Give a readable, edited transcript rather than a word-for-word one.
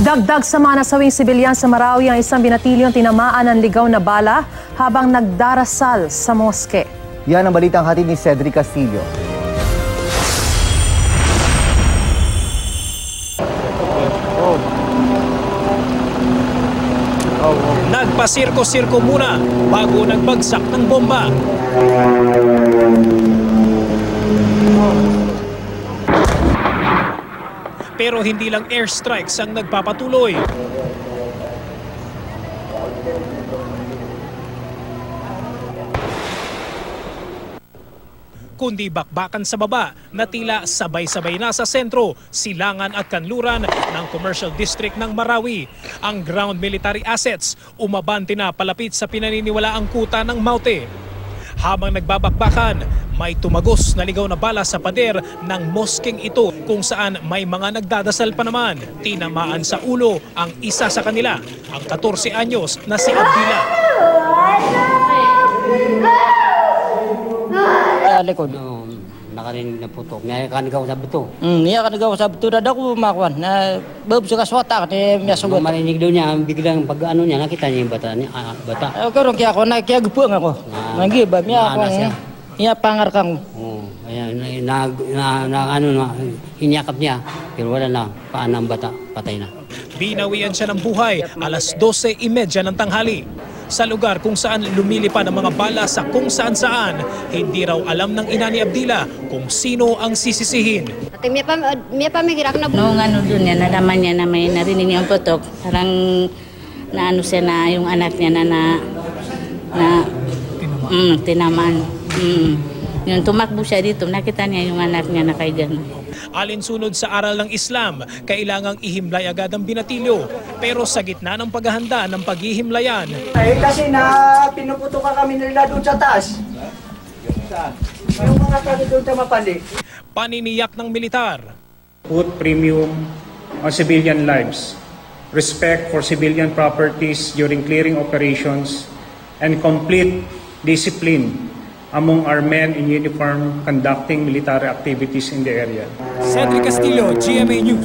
Dagdag sa mga nasawing sibilyan sa Marawi ang isang binatilyong tinamaan ng ligaw na bala habang nagdarasal sa moske. Yan ang balitang hatid ni Cedric Castillo. Nagpasirko-sirko muna bago nagbagsak ng bomba. Pero hindi lang airstrikes ang nagpapatuloy. Kundi bakbakan sa baba na tila sabay-sabay na sa sentro, silangan at kanluran ng Commercial District ng Marawi. Ang ground military assets umabante na palapit sa pinaniniwalaang kuta ng Maute. Habang nagbabakbakan, may tumagos na ligaw na bala sa pader ng moskeng ito kung saan may mga nagdadasal pa naman. Tinamaan sa ulo ang isa sa kanila, ang 14 anyos na si Abdila. Likod. Nakarinig na putok. Niya kanigaw sa buto. Niya kanigaw sa buto. Dada ko makuan. Na bab sa kaswata. Niya sugot. Marinig daw niya. Biglang pag ano niya, nakita niya yung bata. Bata. Karon kaya ako, kaya gupang ako. Nagibab niya ako. Niya pangar kang. Ayan, hiniyakap niya. Pero wala na. Paan ang bata. Patay na. Binawian siya ng buhay. Alas 12:30 ng tanghali. Sa lugar kung saan lumilipad ang mga bala sa kung saan-saan, hindi raw alam ng ina ni Abdila kung sino ang sisisihin. Noong ano doon niya, nalaman niya na may narinig niyang putok, parang naano siya na yung anak niya tinamaan. Yung tumakbo siya dito, nakita niya yung anak niya na kay gano'n. Alinsunod sa aral ng Islam, kailangang ihimlay agad ang binatilyo. Pero sa gitna ng paghahanda ng paghihimlayan, kasi pinuputo ka kami nila doon sa taas. Yung mga taga doon sa mapali. Paniniyak ng militar. Put premium on civilian lives, respect for civilian properties during clearing operations, and complete discipline among our men in uniform conducting military activities in the area. Cedric Castillo, GMA News.